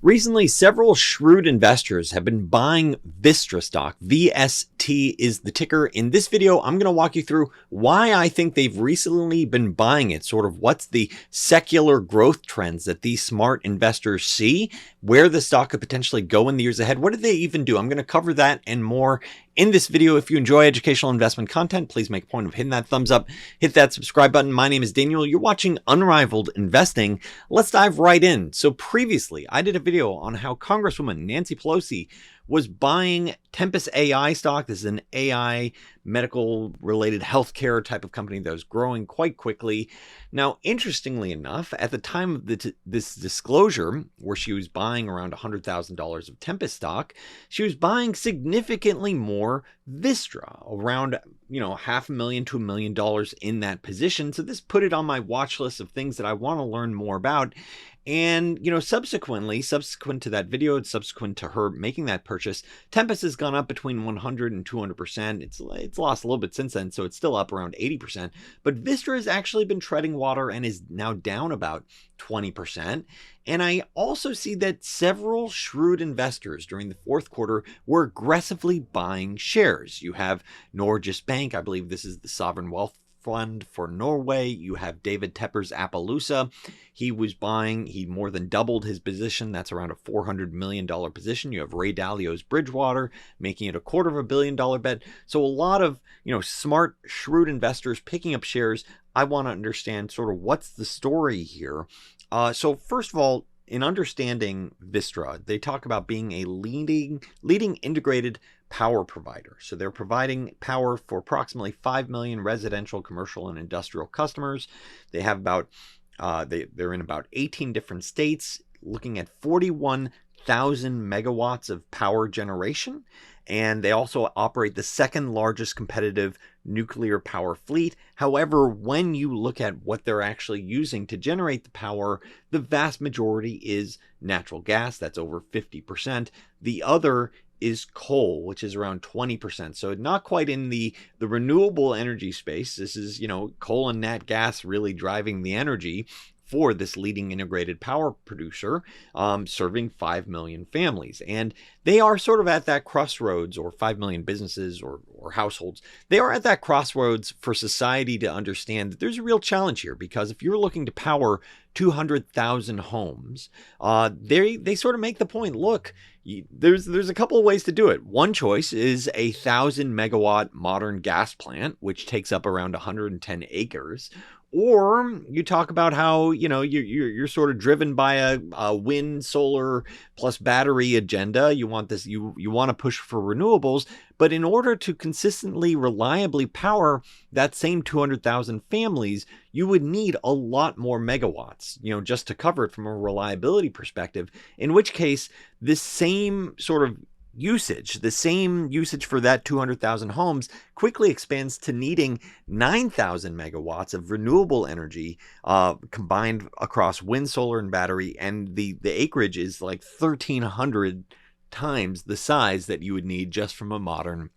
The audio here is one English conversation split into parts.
Recently, several shrewd investors have been buying Vistra stock. VST is the ticker. In this video, I'm going to walk you through why I think they've recently been buying it, sort of what's the secular growth trends that these smart investors see, where the stock could potentially go in the years ahead. What did they even do? I'm going to cover that and more in this video. If you enjoy educational investment content, please make a point of hitting that thumbs up, hit that subscribe button. My name is Daniel. You're watching Unrivaled Investing. Let's dive right in. So previously, I did a video on how Congresswoman Nancy Pelosi was buying Tempest AI stock. This is an AI medical related healthcare type of company that was growing quite quickly. Now, interestingly enough, at the time of this disclosure, where she was buying around $100,000 of Tempest stock, she was buying significantly more Vistra, around $500,000 to $1 million in that position. So this put it on my watch list of things that I want to learn more about. And, subsequent to that video, subsequent to her making that purchase, Tempest has gone up between 100 and 200%. It's lost a little bit since then, so it's still up around 80%. But Vistra has actually been treading water and is now down about 20%. And I also see that several shrewd investors during the fourth quarter were aggressively buying shares. You have Norges Bank, I believe this is the sovereign wealth fund for Norway. You have David Tepper's Appaloosa. He was buying, he more than doubled his position. That's around a $400 million position. You have Ray Dalio's Bridgewater, making it a $250 million bet. So a lot of, smart, shrewd investors picking up shares. I want to understand sort of what's the story here. So first of all, in understanding Vistra, they talk about being a leading integrated power provider. So they're providing power for approximately 5 million residential, commercial, and industrial customers. They have about, they're in about 18 different states, looking at 41,000 megawatts of power generation. And they also operate the second largest competitive nuclear power fleet. However, when you look at what they're actually using to generate the power, the vast majority is natural gas. That's over 50%. The other is coal, which is around 20%. So not quite in the renewable energy space. This is, coal and nat gas really driving the energy for this leading integrated power producer, serving 5 million families. And they are sort of at that crossroads, or 5 million businesses or households. They are at that crossroads for society to understand that there's a real challenge here, because if you're looking to power 200,000 homes, they sort of make the point, look, there's a couple of ways to do it. One choice is a 1,000 megawatt modern gas plant, which takes up around 110 acres. Or you talk about how, you're sort of driven by a wind, solar plus battery agenda. You want this, you want to push for renewables, but in order to consistently, reliably power that same 200,000 families, you would need a lot more megawatts, just to cover it from a reliability perspective, in which case this same sort of the same usage for that 200,000 homes quickly expands to needing 9,000 megawatts of renewable energy combined across wind, solar, and battery. And the acreage is like 1,300 times the size that you would need just from a modern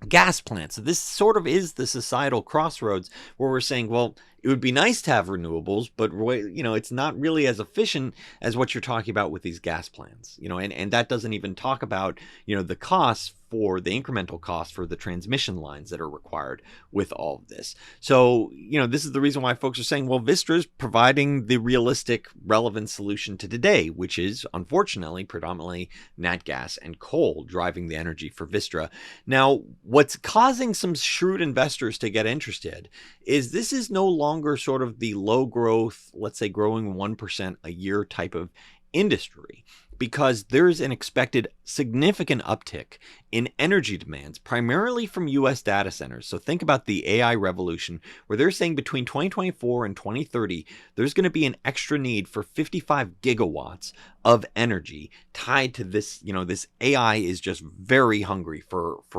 gas plant. So this sort of is the societal crossroads where we're saying, well, it would be nice to have renewables, but it's not really as efficient as what you're talking about with these gas plants, and that doesn't even talk about, the costs for the incremental cost for the transmission lines that are required with all of this. So, this is the reason why folks are saying, well, Vistra is providing the realistic, relevant solution to today, which is unfortunately predominantly nat gas and coal driving the energy for Vistra. Now, what's causing some shrewd investors to get interested is this is no longer sort of the low growth, let's say growing 1% a year type of industry, because there's an expected significant uptick in energy demands, primarily from US data centers. So think about the AI revolution, where they're saying between 2024 and 2030, there's going to be an extra need for 55 gigawatts of energy tied to this. This AI is just very hungry for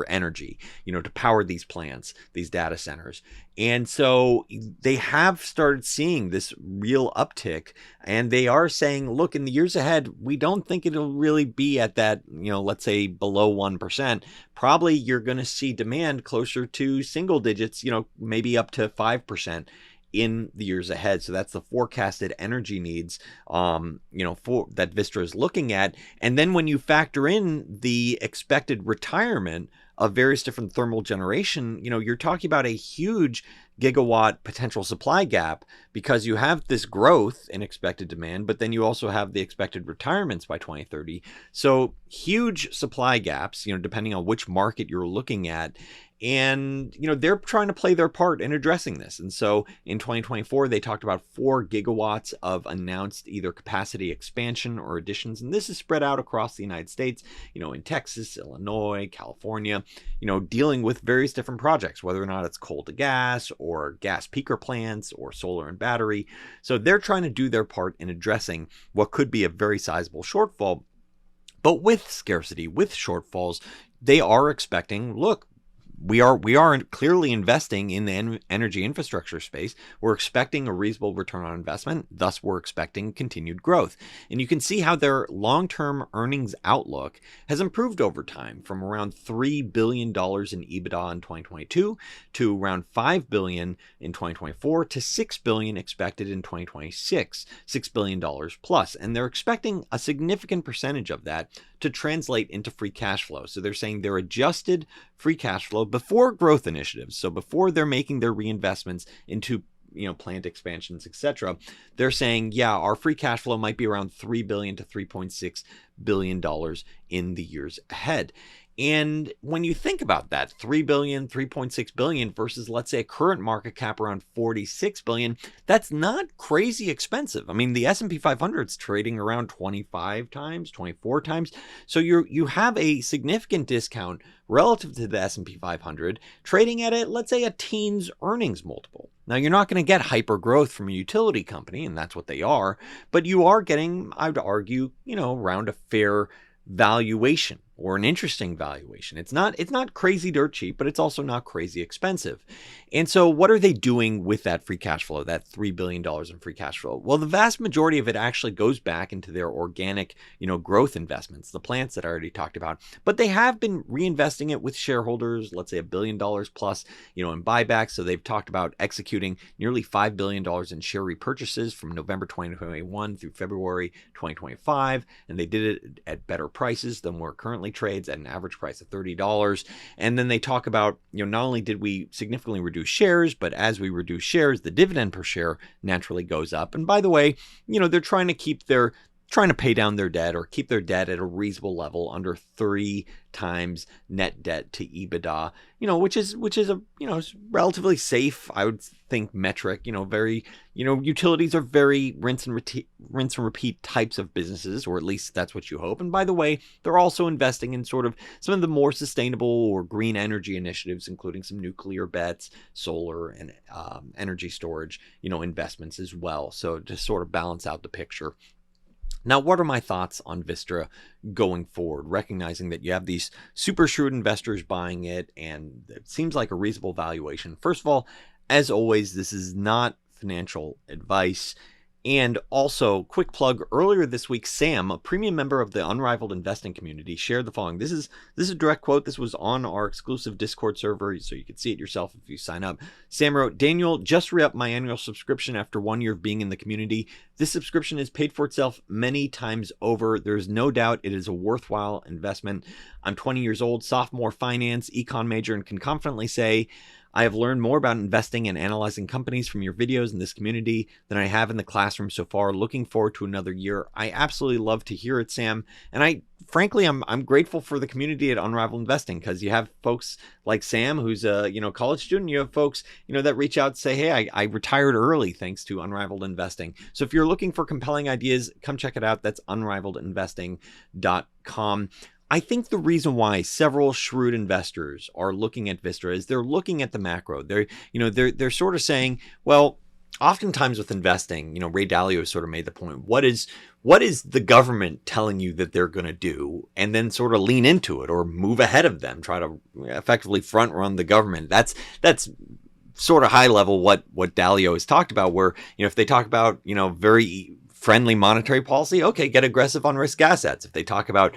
energy, to power these plants, these data centers. And so they have started seeing this real uptick, and they are saying, look, in the years ahead, we don't think it'll really be at that, let's say below 1%. Probably you're going to see demand closer to single digits, maybe up to 5%. in the years ahead. So that's the forecasted energy needs, for that Vistra is looking at. And then when you factor in the expected retirement of various different thermal generation, you're talking about a huge gigawatt potential supply gap, because you have this growth in expected demand, but then you also have the expected retirements by 2030. So huge supply gaps, depending on which market you're looking at. And, they're trying to play their part in addressing this. And so in 2024, they talked about 4 gigawatts of announced either capacity expansion or additions. And this is spread out across the United States, in Texas, Illinois, California, dealing with various different projects, whether or not it's coal to gas or gas peaker plants or solar and battery. So they're trying to do their part in addressing what could be a very sizable shortfall. But with scarcity, with shortfalls, they are expecting, look, we are clearly investing in the energy infrastructure space. We're expecting a reasonable return on investment. Thus, we're expecting continued growth. And you can see how their long-term earnings outlook has improved over time, from around $3 billion in EBITDA in 2022 to around $5 billion in 2024 to $6 billion expected in 2026, $6 billion plus. And they're expecting a significant percentage of that to translate into free cash flow. So they're saying their adjusted free cash flow before growth initiatives, so before they're making their reinvestments into plant expansions, etc., they're saying, yeah, our free cash flow might be around $3 billion to $3.6 billion in the years ahead. And when you think about that, $3 billion, $3.6 billion versus, let's say, a current market cap around $46 billion, that's not crazy expensive. I mean, the S&P 500 is trading around 25 times, 24 times. So you have a significant discount relative to the S&P 500, trading at let's say a teens earnings multiple. Now, you're not going to get hyper growth from a utility company, and that's what they are, but you are getting, I would argue, around a fair valuation, or an interesting valuation. It's not crazy dirt cheap, but it's also not crazy expensive. And so what are they doing with that free cash flow, that $3 billion in free cash flow? Well, the vast majority of it actually goes back into their organic, growth investments, the plants that I already talked about. But they have been reinvesting it with shareholders, let's say $1 billion plus, in buybacks. So they've talked about executing nearly $5 billion in share repurchases from November 2021 through February 2025. And they did it at better prices than where it currently trades, at an average price of $30. And then they talk about, not only did we significantly reduce shares, but as we reduce shares, the dividend per share naturally goes up. And by the way, they're trying to pay down their debt, or keep their debt at a reasonable level under 3 times net debt to EBITDA, which is a, relatively safe, I would think, metric. Very, utilities are very rinse and repeat types of businesses, or at least that's what you hope. And by the way, they're also investing in sort of some of the more sustainable or green energy initiatives, including some nuclear bets, solar, and energy storage, investments as well. So to sort of balance out the picture. Now, what are my thoughts on Vistra going forward, recognizing that you have these super shrewd investors buying it, and it seems like a reasonable valuation? First of all, as always, this is not financial advice. And also, quick plug, earlier this week, Sam, a premium member of the Unrivaled Investing community, shared the following. This is a direct quote. This was on our exclusive Discord server, so you can see it yourself if you sign up. Sam wrote, "Daniel, just re-upped my annual subscription after 1 year of being in the community. This subscription has paid for itself many times over. There's no doubt it is a worthwhile investment. I'm 20 years old, sophomore finance, econ major, and can confidently say I have learned more about investing and analyzing companies from your videos in this community than I have in the classroom so far. Looking forward to another year." I absolutely love to hear it, Sam. And frankly, I'm grateful for the community at Unrivaled Investing, because you have folks like Sam, who's a college student. You have folks that reach out and say, "Hey, I retired early thanks to Unrivaled Investing." So if you're looking for compelling ideas, come check it out. That's unrivaledinvesting.com. I think the reason why several shrewd investors are looking at Vistra is they're looking at the macro. They're sort of saying, well, oftentimes with investing, Ray Dalio sort of made the point, what is the government telling you that they're going to do, and then sort of lean into it or move ahead of them, try to effectively front run the government. That's sort of high level what Dalio has talked about, where if they talk about very friendly monetary policy, okay, get aggressive on risk assets. If they talk about,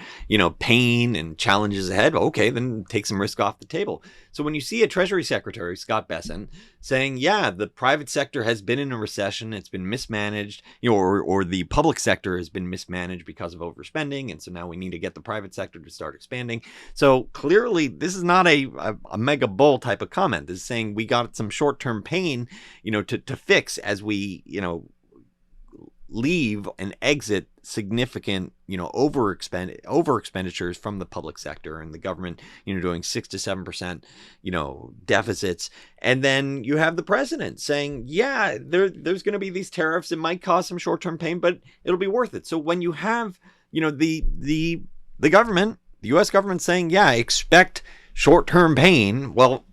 pain and challenges ahead, okay, then take some risk off the table. So when you see a Treasury Secretary, Scott Bessent, saying, yeah, the private sector has been in a recession, it's been mismanaged, or the public sector has been mismanaged because of overspending, and so now we need to get the private sector to start expanding. So clearly, this is not a mega bull type of comment. This is saying we got some short-term pain, to fix as we, leave and exit significant, over expenditures from the public sector and the government, doing 6 to 7%, deficits. And then you have the president saying, yeah, there's going to be these tariffs. It might cause some short-term pain, but it'll be worth it. So when you have, the government, the U.S. government saying, yeah, expect short-term pain. Well,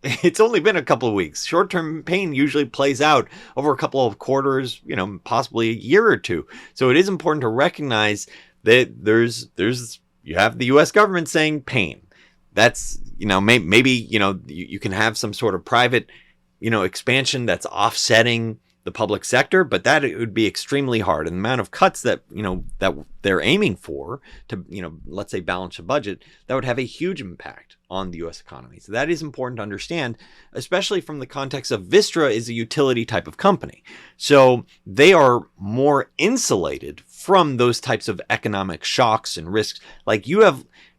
it's only been a couple of weeks. Short-term pain usually plays out over a couple of quarters, possibly a year or two. So it is important to recognize that you have the U.S. government saying pain. That's, maybe, you can have some sort of private, expansion that's offsetting the public sector, but that it would be extremely hard. And the amount of cuts that, that they're aiming for to, let's say balance the budget, that would have a huge impact on the U.S. economy. So that is important to understand, especially from the context of Vistra is a utility type of company. So they are more insulated from those types of economic shocks and risks. Like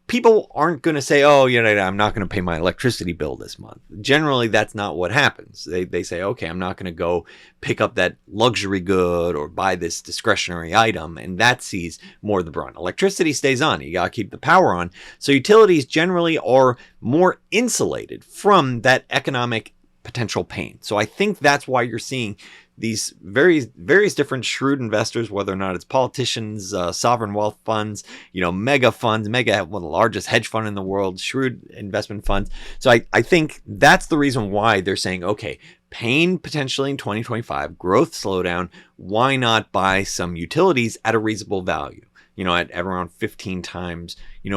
people aren't going to say, oh, I'm not going to pay my electricity bill this month. Generally, that's not what happens. They say, okay, I'm not going to go pick up that luxury good or buy this discretionary item. And that sees more of the brunt. Electricity stays on. You got to keep the power on. So utilities generally are more insulated from that economic potential pain. So I think that's why you're seeing these various different shrewd investors, whether or not it's politicians, sovereign wealth funds, mega funds, one of the largest hedge fund in the world, shrewd investment funds. So I think that's the reason why they're saying, okay, pain potentially in 2025, growth slowdown, why not buy some utilities at a reasonable value? At around 15 times,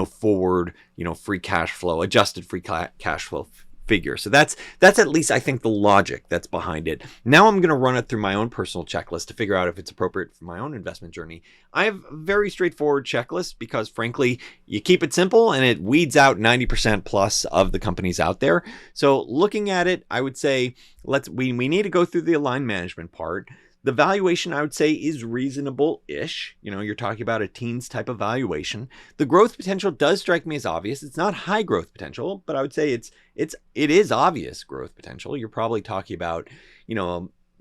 forward, free cash flow, adjusted free cash flow figure. So that's at least, I think, the logic that's behind it. Now I'm going to run it through my own personal checklist to figure out if it's appropriate for my own investment journey. I have a very straightforward checklist because, frankly, you keep it simple and it weeds out 90% plus of the companies out there. So looking at it, I would say we need to go through the aligned management part. The valuation, I would say, is reasonable-ish. You're talking about a teens type of valuation. The growth potential does strike me as obvious. It's not high growth potential, but I would say it is obvious growth potential. You're probably talking about,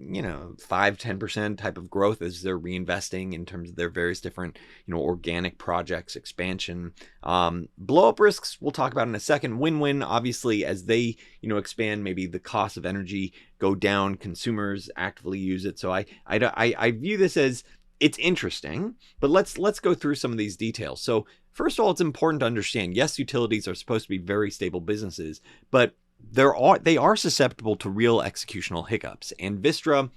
5-10% type of growth as they're reinvesting in terms of their various different, organic projects, expansion. Blow up risks, we'll talk about in a second. Win-win, obviously, as they, expand, maybe the cost of energy go down, consumers actively use it. So I view this as it's interesting, but let's go through some of these details. So first of all, it's important to understand, yes, utilities are supposed to be very stable businesses, but they are susceptible to real executional hiccups. And Vistra,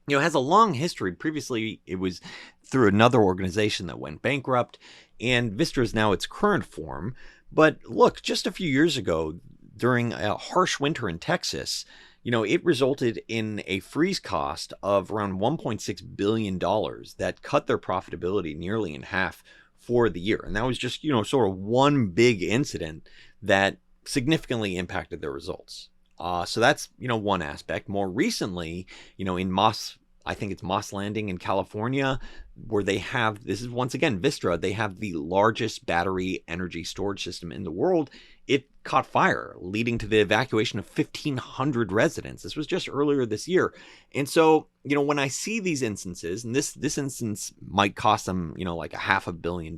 has a long history. Previously, it was through another organization that went bankrupt, and Vistra is now its current form. But look, just a few years ago, during a harsh winter in Texas, it resulted in a freeze cost of around $1.6 billion that cut their profitability nearly in half for the year. And that was just, sort of one big incident that significantly impacted their results. So that's, one aspect. More recently, in I think it's Moss Landing in California, where this is once again Vistra, they have the largest battery energy storage system in the world. It caught fire, leading to the evacuation of 1,500 residents. This was just earlier this year. And so, when I see these instances, and this instance might cost them, like $500 million,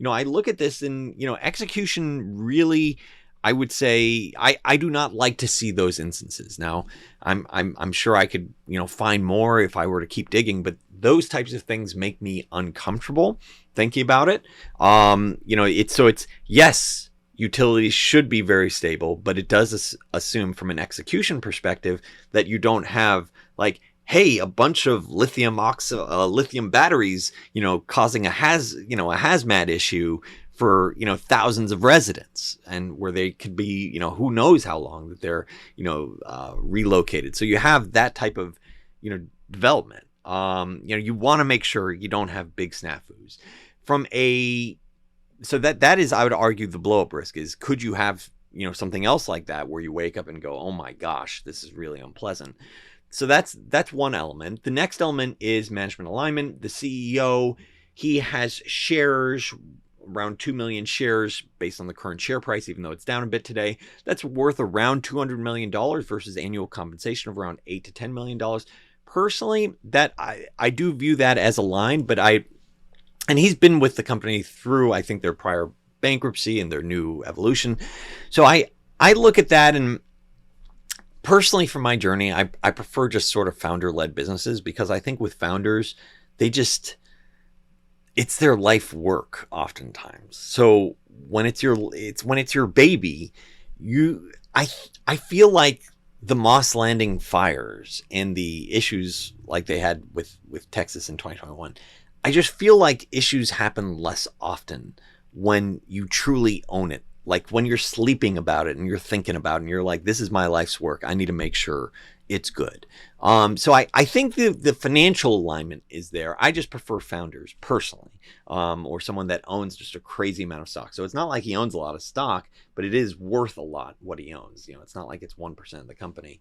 I look at this and, execution really, I would say I do not like to see those instances. Now, I'm sure I could, find more if I were to keep digging, but those types of things make me uncomfortable thinking about it. It's yes, utilities should be very stable, but it does assume from an execution perspective that you don't have like, hey, a bunch of lithium batteries, causing a hazmat issue for, thousands of residents, and where they could be, who knows how long that they're, relocated. So you have that type of, development. You want to make sure you don't have big snafus. So that is, I would argue, the blow up risk is, could you have, something else like that where you wake up and go, oh my gosh, this is really unpleasant. So that's one element. The next element is management alignment. The CEO, he has shares, around 2 million shares based on the current share price, even though it's down a bit today. That's worth around $200 million versus annual compensation of around $8 to $10 million. Personally, that I do view that as aligned, and he's been with the company through, I think, their prior bankruptcy and their new evolution. So I look at that, and personally, for my journey, I prefer just sort of founder-led businesses, because I think with founders, it's their life work oftentimes. So when it's your baby, I feel like the Moss Landing fires and the issues like they had with Texas in 2021, I just feel like issues happen less often when you truly own it. Like when you're sleeping about it and you're thinking about it and you're like, this is my life's work, I need to make sure it's good. So I think the financial alignment is there. I just prefer founders personally, or someone that owns just a crazy amount of stock. So it's not like he owns a lot of stock, but it is worth a lot what he owns. It's not like it's 1% of the company.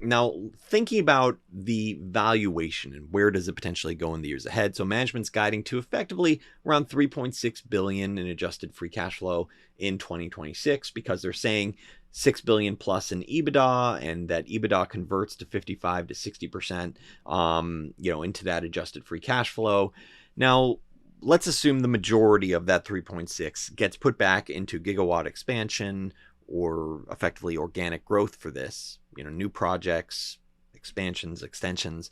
Now, thinking about the valuation and where does it potentially go in the years ahead. So management's guiding to effectively around 3.6 billion in adjusted free cash flow in 2026, because they're saying 6 billion plus in EBITDA, and that EBITDA converts to 55 to 60%, into that adjusted free cash flow. Now, let's assume the majority of that 3.6 gets put back into gigawatt expansion, or effectively organic growth for this, new projects, expansions, extensions.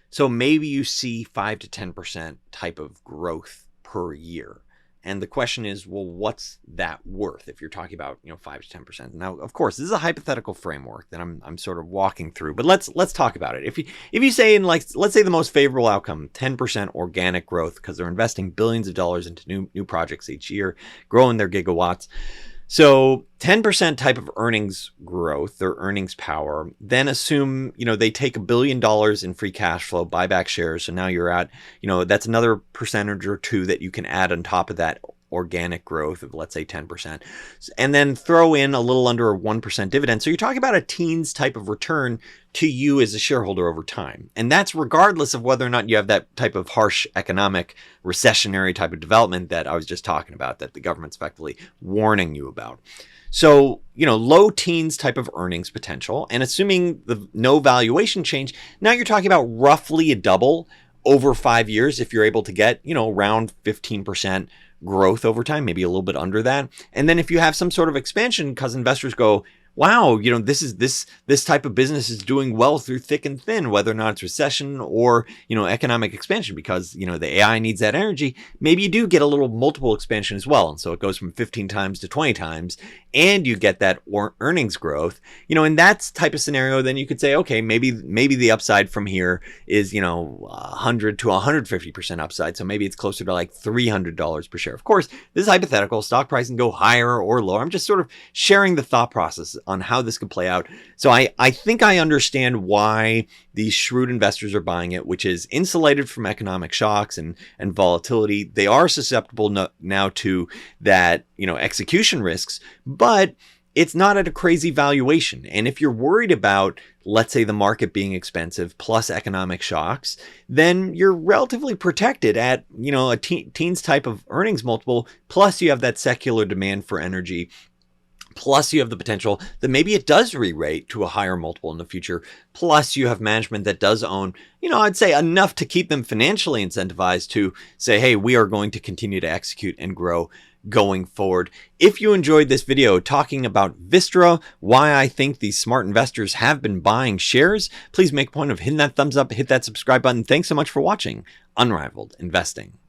So maybe you see 5 to 10% type of growth per year. And the question is, well, what's that worth if you're talking about, 5 to 10%? Now, of course, this is a hypothetical framework that I'm sort of walking through, but let's talk about it. If you say let's say the most favorable outcome, 10% organic growth, because they're investing billions of dollars into new projects each year, growing their gigawatts. So 10% type of earnings growth, or earnings power, then assume, they take $1 billion in free cash flow, buy back shares. So now you're at, that's another percentage or two that you can add on top of that organic growth of, let's say, 10%, and then throw in a little under a 1% dividend. So you're talking about a teens type of return to you as a shareholder over time. And that's regardless of whether or not you have that type of harsh economic recessionary type of development that I was just talking about, that the government's effectively warning you about. So, low teens type of earnings potential, and assuming no valuation change, now you're talking about roughly a double over 5 years if you're able to get, around 15% growth over time, maybe a little bit under that. And then if you have some sort of expansion, because investors go, wow, this type of business is doing well through thick and thin, whether or not it's recession or, economic expansion, because, the AI needs that energy. Maybe you do get a little multiple expansion as well. And so it goes from 15 times to 20 times, and you get that earnings growth, in that type of scenario. Then you could say, okay, maybe the upside from here is, 100 to 150% upside. So maybe it's closer to like $300 per share. Of course, this is hypothetical. Stock price can go higher or lower. I'm just sort of sharing the thought process on how this could play out. So I think I understand why these shrewd investors are buying it, which is insulated from economic shocks and volatility. They are susceptible now to that, execution risks, but it's not at a crazy valuation. And if you're worried about, let's say, the market being expensive plus economic shocks, then you're relatively protected at, a teens type of earnings multiple, plus you have that secular demand for energy. Plus, you have the potential that maybe it does re-rate to a higher multiple in the future. Plus, you have management that does own, I'd say enough to keep them financially incentivized to say, hey, we are going to continue to execute and grow going forward. If you enjoyed this video talking about Vistra, why I think these smart investors have been buying shares, please make a point of hitting that thumbs up, hit that subscribe button. Thanks so much for watching Unrivaled Investing.